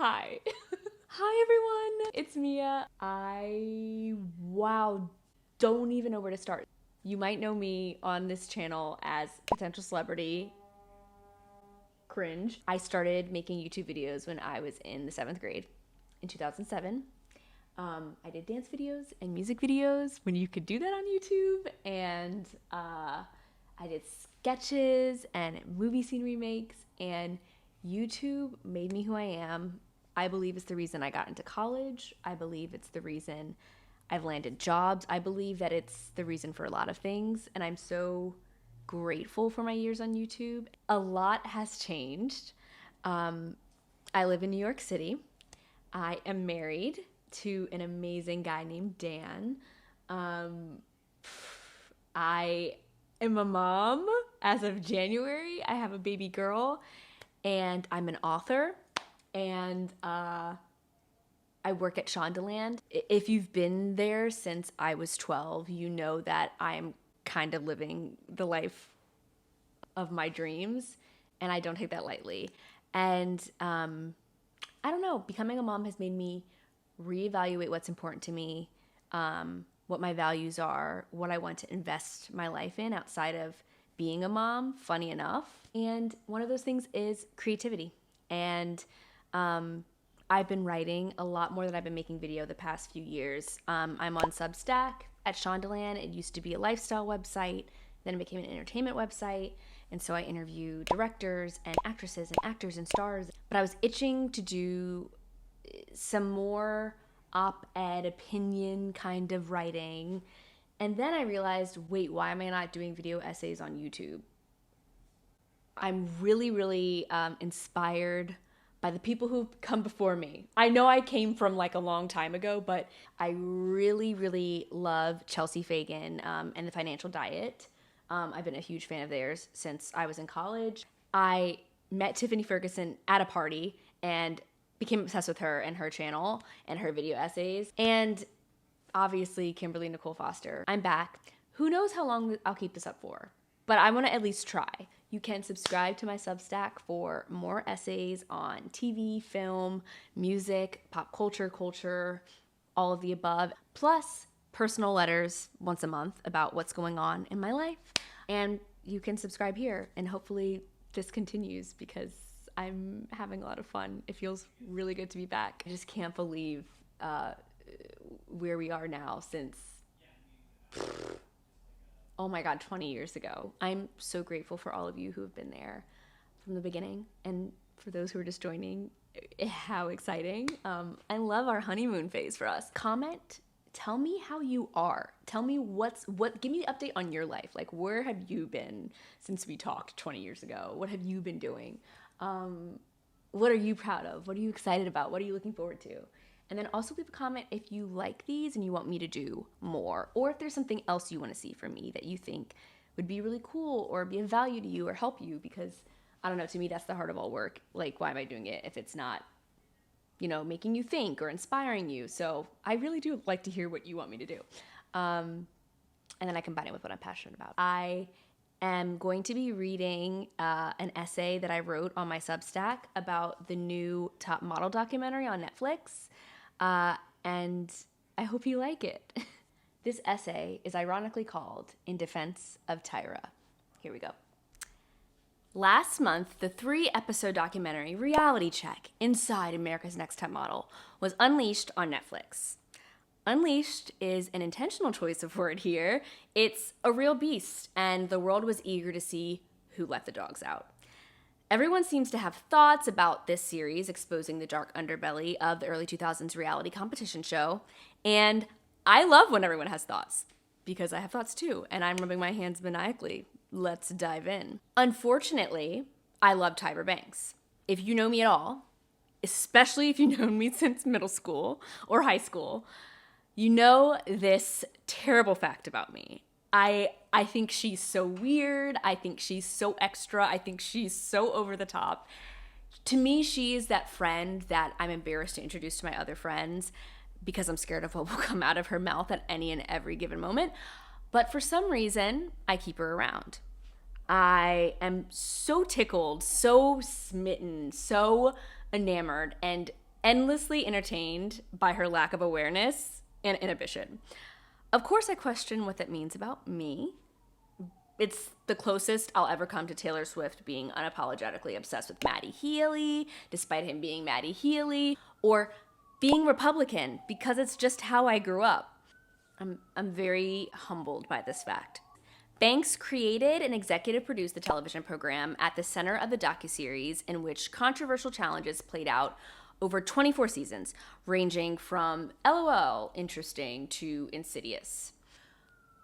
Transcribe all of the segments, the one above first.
Hi. Hi everyone, it's Mia. Don't even know where to start. You might know me on this channel as potential celebrity cringe. I started making YouTube videos when I was in the 7th grade in 2007. I did dance videos and music videos when you could do that on YouTube, and I did sketches and movie scene remakes, and YouTube made me who I am. I believe it's the reason I got into college. I believe it's the reason I've landed jobs. I believe that it's the reason for a lot of things, and I'm so grateful for my years on YouTube. A lot has changed. I live in New York City. I am married to an amazing guy named Dan. I am a mom as of January. I have a baby girl, and I'm an author, and I work at Shondaland. If you've been there since I was 12, you know that I'm kind of living the life of my dreams, and I don't take that lightly. And I don't know, becoming a mom has made me reevaluate what's important to me, what my values are, what I want to invest my life in outside of being a mom, funny enough. And one of those things is creativity. And I've been writing a lot more than I've been making video the past few years. I'm on Substack at Shondaland. It used to be a lifestyle website, then it became an entertainment website. And so I interview directors and actresses and actors and stars. But I was itching to do some more op-ed opinion kind of writing. And then I realized, wait, why am I not doing video essays on YouTube? I'm really inspired by the people who've come before me. I know I came from like a long time ago, but I really love Chelsea Fagan and The Financial Diet. I've been a huge fan of theirs since I was in college. I met Tiffany Ferguson at a party and became obsessed with her and her channel and her video essays. And obviously Kimberly Nicole Foster. I'm back. Who knows how long I'll keep this up for, but I want to at least try. You can subscribe to my Substack for more essays on TV, film, music, pop culture, all of the above, plus personal letters once a month about what's going on in my life. And you can subscribe here, and hopefully this continues because I'm having a lot of fun. It feels really good to be back. I just can't believe where we are now since, oh my God, 20 years ago. I'm so grateful for all of you who have been there from the beginning, and for those who are just joining, how exciting. I love our honeymoon phase for us. Comment, tell me how you are. Tell me give me an update on your life. Like, where have you been since we talked 20 years ago? What have you been doing? What are you proud of? What are you excited about? What are you looking forward to? And then also leave a comment if you like these and you want me to do more, or if there's something else you want to see from me that you think would be really cool or be of value to you or help you, because I don't know, to me that's the heart of all work. Like, why am I doing it if it's not, making you think or inspiring you? So I really do like to hear what you want me to do. And then I combine it with what I'm passionate about. I am going to be reading an essay that I wrote on my Substack about the new Top Model documentary on Netflix. And I hope you like it. This essay is ironically called In Defense of Tyra. Here we go. Last month, the 3-episode documentary Reality Check: Inside America's Next Top Model was unleashed on Netflix. Unleashed is an intentional choice of word here. It's a real beast, and the world was eager to see who let the dogs out. Everyone seems to have thoughts about this series exposing the dark underbelly of the early 2000s reality competition show, and I love when everyone has thoughts, because I have thoughts too, and I'm rubbing my hands maniacally. Let's dive in. Unfortunately, I love Tyra Banks. If you know me at all, especially if you've known me since middle school or high school, you know this terrible fact about me. I think she's so weird. I think she's so extra. I think she's so over the top. To me, she is that friend that I'm embarrassed to introduce to my other friends because I'm scared of what will come out of her mouth at any and every given moment. But for some reason, I keep her around. I am so tickled, so smitten, so enamored, and endlessly entertained by her lack of awareness and inhibition. Of course, I question what that means about me. It's the closest I'll ever come to Taylor Swift being unapologetically obsessed with Maddie Healy, despite him being Maddie Healy, or being Republican, because it's just how I grew up. I'm very humbled by this fact. Banks created and executive produced the television program at the center of the docuseries, in which controversial challenges played out over 24 seasons, ranging from LOL, interesting, to insidious.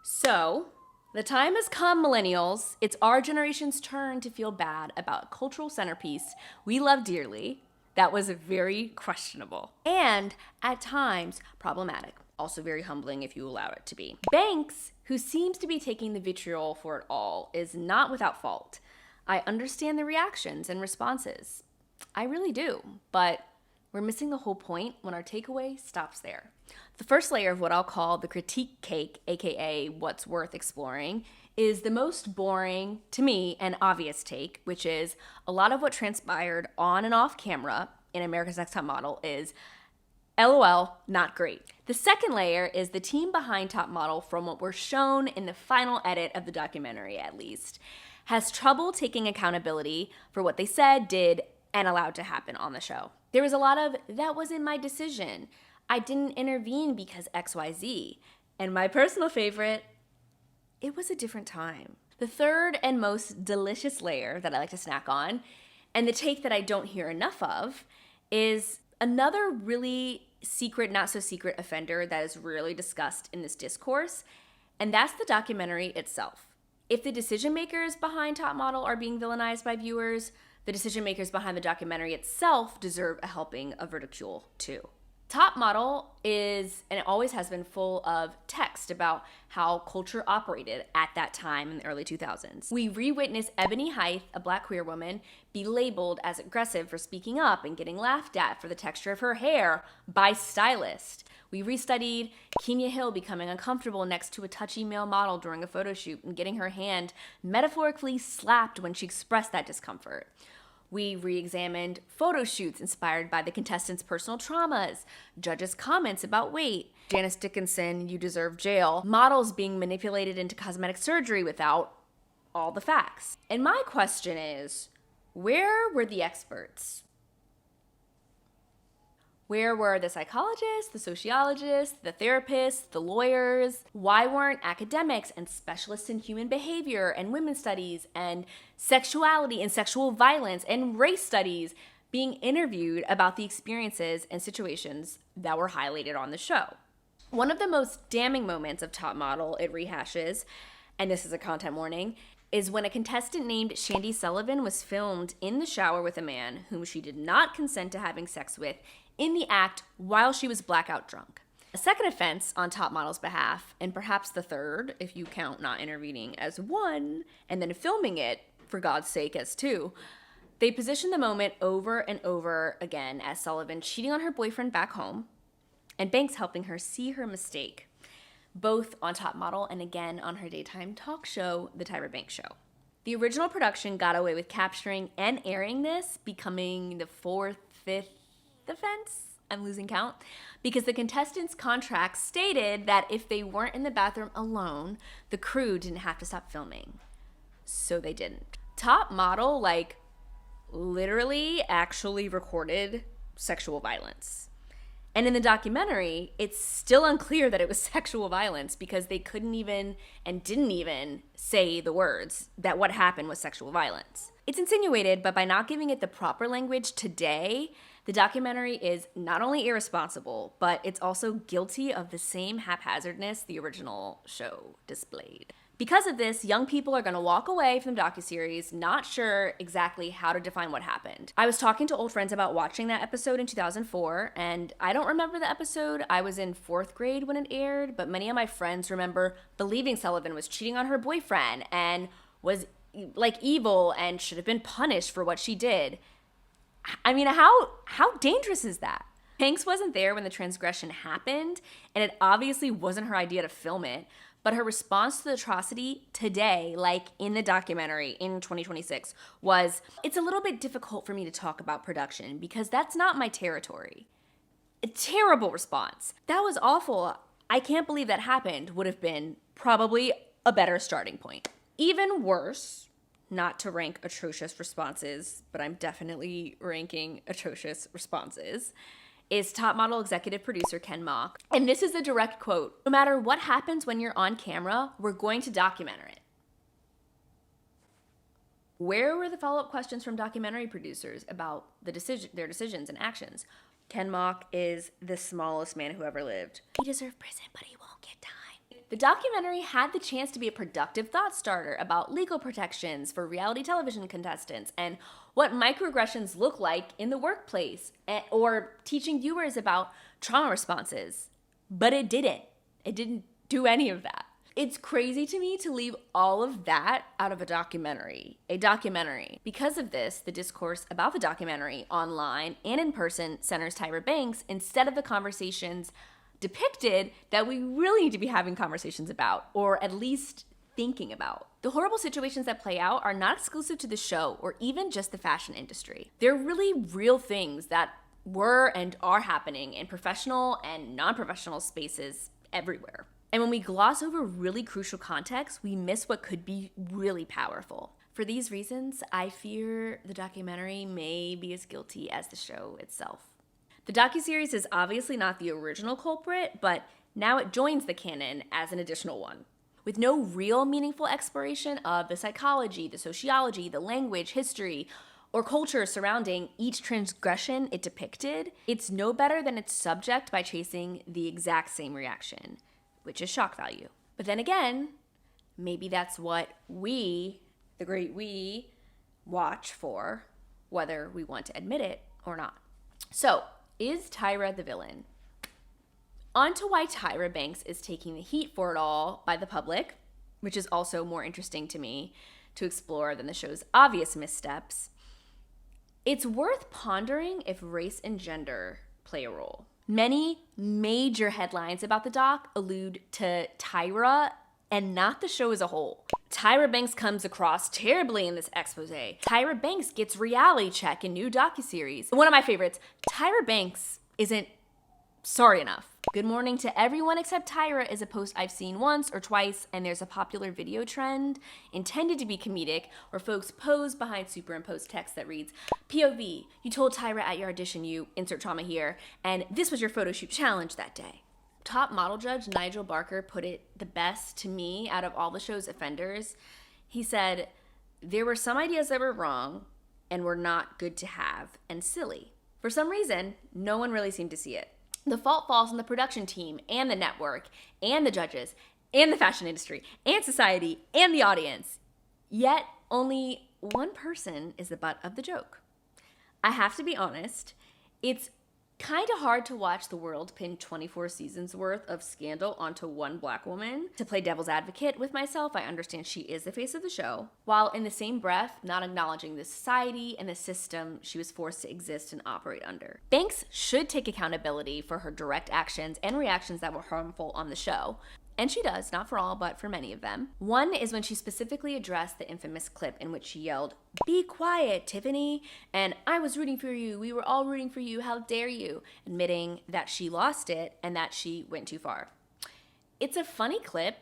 So, the time has come, millennials. It's our generation's turn to feel bad about a cultural centerpiece we love dearly that was very questionable and, at times, problematic. Also very humbling if you allow it to be. Banks, who seems to be taking the vitriol for it all, is not without fault. I understand the reactions and responses. I really do, but we're missing the whole point when our takeaway stops there. The first layer of what I'll call the critique cake, aka what's worth exploring, is the most boring, to me, and obvious take, which is a lot of what transpired on and off camera in America's Next Top Model is LOL, not great. The second layer is the team behind Top Model, from what we're shown in the final edit of the documentary at least, has trouble taking accountability for what they said, did, and allowed to happen on the show. There was a lot of, that wasn't my decision. I didn't intervene because XYZ. And my personal favorite, it was a different time. The third and most delicious layer that I like to snack on, and the take that I don't hear enough of, is another really secret, not so secret offender that is rarely discussed in this discourse, and that's the documentary itself. If the decision makers behind Top Model are being villainized by viewers, the decision makers behind the documentary itself deserve a helping of ridicule too. Top Model is, and it always has been, full of text about how culture operated at that time in the early 2000s. We re-witness Ebony Hythe, a Black queer woman, be labeled as aggressive for speaking up and getting laughed at for the texture of her hair by stylists. We restudied Kenya Hill becoming uncomfortable next to a touchy male model during a photo shoot and getting her hand metaphorically slapped when she expressed that discomfort. We re-examined photo shoots inspired by the contestants' personal traumas, judges' comments about weight, Janice Dickinson, you deserve jail, models being manipulated into cosmetic surgery without all the facts. And my question is, where were the experts? Where were the psychologists, the sociologists, the therapists, the lawyers? Why weren't academics and specialists in human behavior and women's studies and sexuality and sexual violence and race studies being interviewed about the experiences and situations that were highlighted on the show? One of the most damning moments of Top Model, it rehashes, and this is a content warning, is when a contestant named Shandy Sullivan was filmed in the shower with a man whom she did not consent to having sex with in the act while she was blackout drunk. A second offense on Top Model's behalf, and perhaps the third, if you count not intervening as one, and then filming it, for God's sake, as two, they positioned the moment over and over again as Sullivan cheating on her boyfriend back home, and Banks helping her see her mistake, both on Top Model and again on her daytime talk show, The Tyra Banks Show. The original production got away with capturing and airing this, becoming the fourth, fifth offense, I'm losing count, because the contestants' contracts stated that if they weren't in the bathroom alone, the crew didn't have to stop filming. So they didn't. Top Model, literally actually recorded sexual violence. And in the documentary, it's still unclear that it was sexual violence because they couldn't even and didn't even say the words that what happened was sexual violence. It's insinuated, but by not giving it the proper language today, the documentary is not only irresponsible, but it's also guilty of the same haphazardness the original show displayed. Because of this, young people are going to walk away from the docuseries not sure exactly how to define what happened. I was talking to old friends about watching that episode in 2004, and I don't remember the episode. I was in 4th grade when it aired, but many of my friends remember believing Sullivan was cheating on her boyfriend and was evil and should have been punished for what she did. I mean, how dangerous is that? Banks wasn't there when the transgression happened, and it obviously wasn't her idea to film it, But her response to the atrocity today, like in the documentary in 2026, was, "It's a little bit difficult for me to talk about production because that's not my territory." A terrible response. "That was awful. I can't believe that happened," would have been probably a better starting point. Even worse, not to rank atrocious responses, but I'm definitely ranking atrocious responses, is top model executive producer Ken Mock. And this is a direct quote: "No matter what happens when you're on camera, we're going to document it." Where were the follow-up questions from documentary producers about their decisions and actions? Ken Mock is the smallest man who ever lived. He deserved prison, but he won't get time. The documentary had the chance to be a productive thought starter about legal protections for reality television contestants and what microaggressions look like in the workplace, or teaching viewers about trauma responses. But it didn't. It didn't do any of that. It's crazy to me to leave all of that out of a documentary. Because of this, the discourse about the documentary online and in person centers Tyra Banks instead of the conversations depicted that we really need to be having conversations about, or at least thinking about. The horrible situations that play out are not exclusive to the show or even just the fashion industry. They're really real things that were and are happening in professional and non-professional spaces everywhere. And when we gloss over really crucial context, we miss what could be really powerful. For these reasons, I fear the documentary may be as guilty as the show itself. The docuseries is obviously not the original culprit, but now it joins the canon as an additional one. With no real meaningful exploration of the psychology, the sociology, the language, history, or culture surrounding each transgression it depicted, it's no better than its subject by chasing the exact same reaction, which is shock value. But then again, maybe that's what we, the great we, watch for, whether we want to admit it or not. So, is Tyra the villain? On to why Tyra Banks is taking the heat for it all by the public, which is also more interesting to me to explore than the show's obvious missteps. It's worth pondering if race and gender play a role. Many major headlines about the doc allude to Tyra and not the show as a whole. Tyra Banks comes across terribly in this expose. Tyra Banks gets reality check in new docuseries. One of my favorites, Tyra Banks isn't sorry enough. Good morning to everyone except Tyra is a post I've seen once or twice, and there's a popular video trend intended to be comedic where folks pose behind superimposed text that reads, "POV, you told Tyra at your audition you insert trauma here, and this was your photo shoot challenge that day." Top model judge Nigel Barker put it the best to me out of all the show's offenders. He said, "There were some ideas that were wrong and were not good to have and silly. For some reason, no one really seemed to see it. The fault falls on the production team and the network and the judges and the fashion industry and society and the audience. Yet only one person is the butt of the joke." I have to be honest, it's kind of hard to watch the world pin 24 seasons worth of scandal onto one black woman. To play devil's advocate with myself, I understand she is the face of the show, while in the same breath, not acknowledging the society and the system she was forced to exist and operate under. Banks should take accountability for her direct actions and reactions that were harmful on the show. And she does, not for all, but for many of them. One is when she specifically addressed the infamous clip in which she yelled, "Be quiet, Tiffany," and "I was rooting for you, we were all rooting for you, how dare you," admitting that she lost it and that she went too far. It's a funny clip,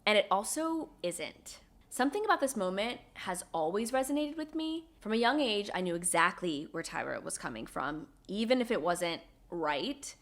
and it also isn't. Something about this moment has always resonated with me. From a young age, I knew exactly where Tyra was coming from, even if it wasn't right,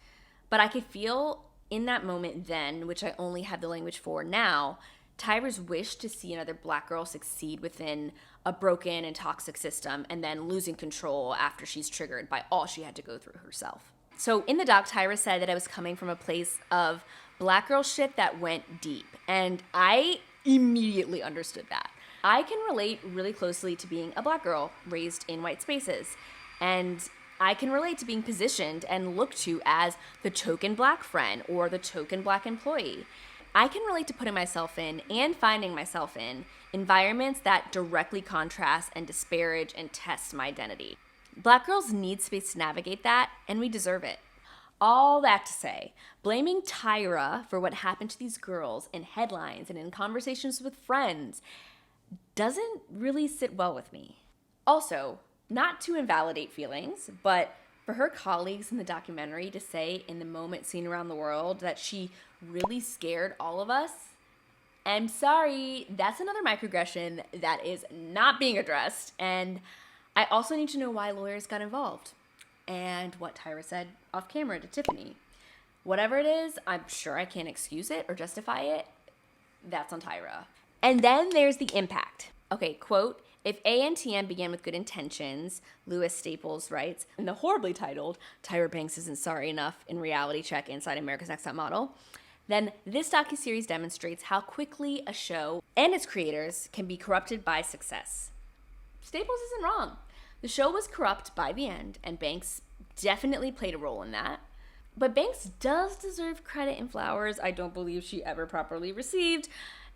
but I could feel in that moment then, which I only have the language for now, Tyra's wish to see another black girl succeed within a broken and toxic system and then losing control after she's triggered by all she had to go through herself. So in the doc, Tyra said that I was coming from a place of black girl shit that went deep, and I immediately understood that. I can relate really closely to being a black girl raised in white spaces, and I can relate to being positioned and looked to as the token black friend or the token black employee. I can relate to putting myself in and finding myself in environments that directly contrast and disparage and test my identity. Black girls need space to navigate that, and we deserve it. All that to say, blaming Tyra for what happened to these girls in headlines and in conversations with friends doesn't really sit well with me. Also, not to invalidate feelings, but for her colleagues in the documentary to say in the moment seen around the world that she really scared all of us, I'm sorry, that's another microaggression that is not being addressed. And I also need to know why lawyers got involved and what Tyra said off camera to Tiffany. Whatever it is, I'm sure I can't excuse it or justify it. That's on Tyra. And then there's the impact. Okay, quote, if ANTM began with good intentions, Lewis Staples writes, in the horribly titled Tyra Banks Isn't Sorry Enough in Reality Check Inside America's Next Top Model, then this docuseries demonstrates how quickly a show and its creators can be corrupted by success. Staples isn't wrong. The show was corrupt by the end, and Banks definitely played a role in that. But Banks does deserve credit and flowers I don't believe she ever properly received,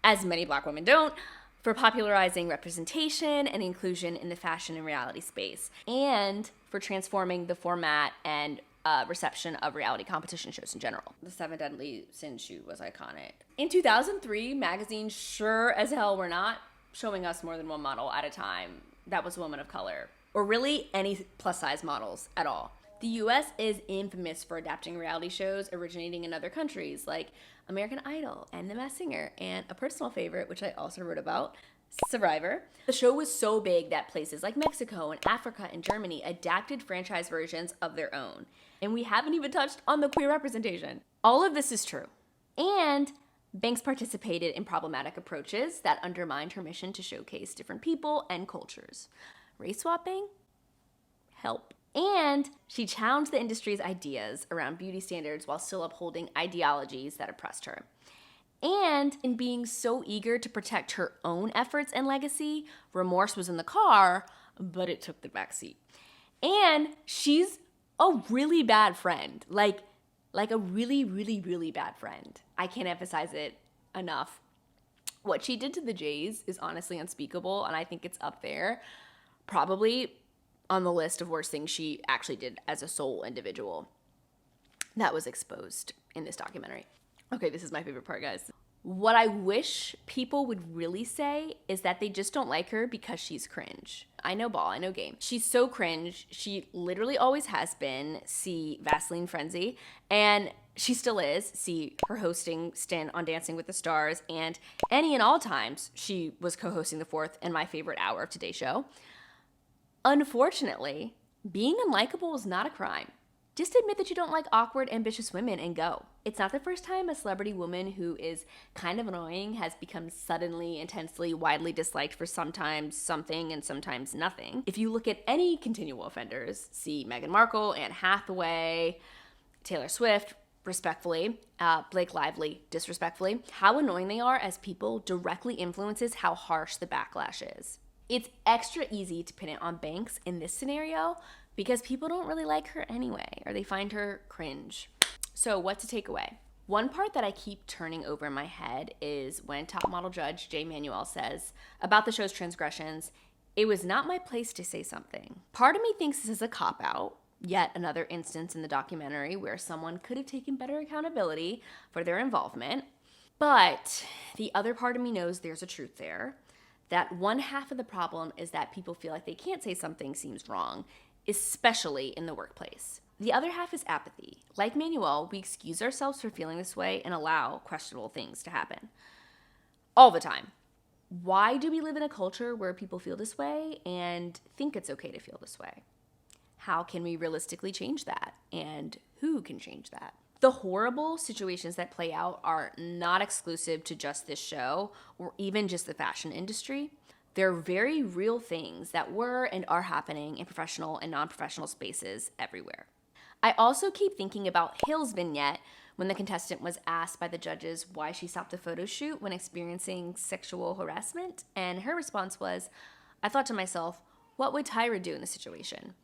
as many Black women don't, for popularizing representation and inclusion in the fashion and reality space, and for transforming the format and reception of reality competition shows in general. The Seven Deadly Sins shoot was iconic. In 2003, magazines sure as hell were not showing us more than one model at a time that was a woman of color, or really any plus-size models at all. The US is infamous for adapting reality shows originating in other countries like American Idol and The Masked Singer, and a personal favorite, which I also wrote about, Survivor. The show was so big that places like Mexico and Africa and Germany adapted franchise versions of their own. And we haven't even touched on the queer representation. All of this is true. And Banks participated in problematic approaches that undermined her mission to showcase different people and cultures. Race swapping? Help. And she challenged the industry's ideas around beauty standards while still upholding ideologies that oppressed her. And in being so eager to protect her own efforts and legacy, remorse was in the car, but it took the backseat. And she's a really bad friend, like a really, really, really bad friend. I can't emphasize it enough. What she did to the Jays is honestly unspeakable, and I think it's up there, probably on the list of worst things she actually did as a sole individual that was exposed in this documentary. Okay, this is my favorite part, guys. What I wish people would really say is that they just don't like her because she's cringe. I know ball, I know game. She's so cringe. She literally always has been. See Vaseline Frenzy. And she still is. See her hosting stint on Dancing with the Stars. And any and all times she was co-hosting the fourth and my favorite hour of Today's Show. Unfortunately, being unlikable is not a crime. Just admit that you don't like awkward, ambitious women and go. It's not the first time a celebrity woman who is kind of annoying has become suddenly, intensely, widely disliked for sometimes something and sometimes nothing. If you look at any continual offenders, see Meghan Markle, Anne Hathaway, Taylor Swift, respectfully, Blake Lively, disrespectfully, how annoying they are as people directly influences how harsh the backlash is. It's extra easy to pin it on Banks in this scenario because people don't really like her anyway, or they find her cringe. So what to take away? One part that I keep turning over in my head is when top model judge Jay Manuel says about the show's transgressions, "It was not my place to say something." Part of me thinks this is a cop-out, yet another instance in the documentary where someone could have taken better accountability for their involvement. But the other part of me knows there's a truth there, that one half of the problem is that people feel like they can't say something seems wrong, especially in the workplace. The other half is apathy. Like Manuel, we excuse ourselves for feeling this way and allow questionable things to happen. All the time. Why do we live in a culture where people feel this way and think it's okay to feel this way? How can we realistically change that? And who can change that? The horrible situations that play out are not exclusive to just this show or even just the fashion industry. They're very real things that were and are happening in professional and non-professional spaces everywhere. I also keep thinking about Hill's vignette when the contestant was asked by the judges why she stopped the photo shoot when experiencing sexual harassment, and her response was, "I thought to myself, what would Tyra do in the situation?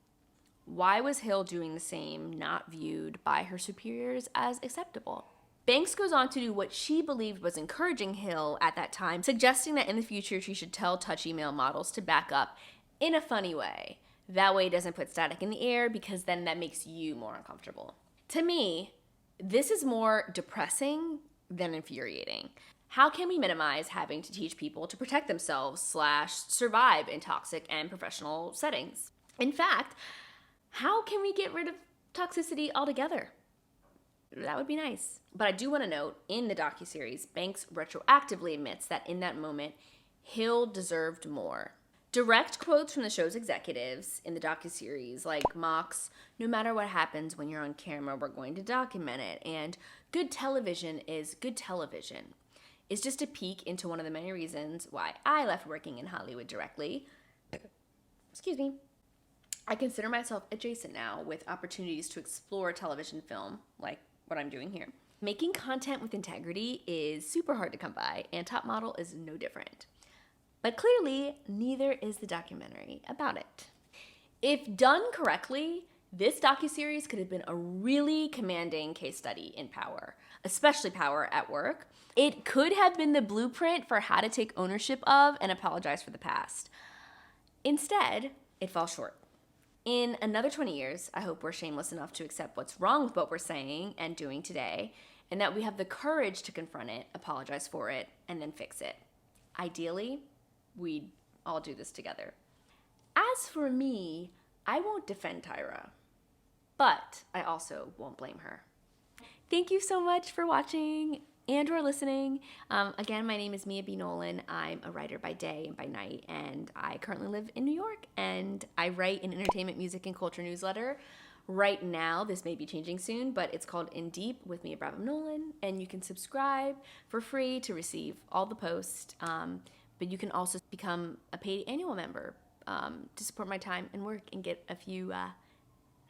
Why was Hill doing the same, not viewed by her superiors as acceptable?" Banks goes on to do what she believed was encouraging Hill at that time, suggesting that in the future she should tell touchy male models to back up in a funny way. That way it doesn't put static in the air because then that makes you more uncomfortable. To me, this is more depressing than infuriating. How can we minimize having to teach people to protect themselves / survive in toxic and professional settings? In fact, how can we get rid of toxicity altogether? That would be nice. But I do want to note, in the docuseries, Banks retroactively admits that in that moment, Hill deserved more. Direct quotes from the show's executives in the docuseries, like Mock's, "No matter what happens when you're on camera, we're going to document it," and "Good television is good television," is just a peek into one of the many reasons why I left working in Hollywood directly. Excuse me. I consider myself adjacent now, with opportunities to explore television film, like what I'm doing here. Making content with integrity is super hard to come by, and Top Model is no different. But clearly, neither is the documentary about it. If done correctly, this docuseries could have been a really commanding case study in power, especially power at work. It could have been the blueprint for how to take ownership of and apologize for the past. Instead, it falls short. In another 20 years, I hope we're shameless enough to accept what's wrong with what we're saying and doing today, and that we have the courage to confront it, apologize for it, and then fix it. Ideally, we'd all do this together. As for me, I won't defend Tyra, but I also won't blame her. Thank you so much for watching and or listening. Again, my name is Mia B. Nolan. I'm a writer by day and by night, and I currently live in New York, and I write an entertainment, music, and culture newsletter. Right now, this may be changing soon, but it's called In Deep with Mia Brabham Nolan, and you can subscribe for free to receive all the posts, but you can also become a paid annual member to support my time and work and get a few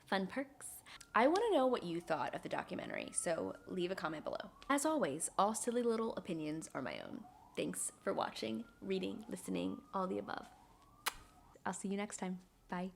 fun perks. I want to know what you thought of the documentary, so leave a comment below. As always, all silly little opinions are my own. Thanks for watching, reading, listening, all the above. I'll see you next time. Bye.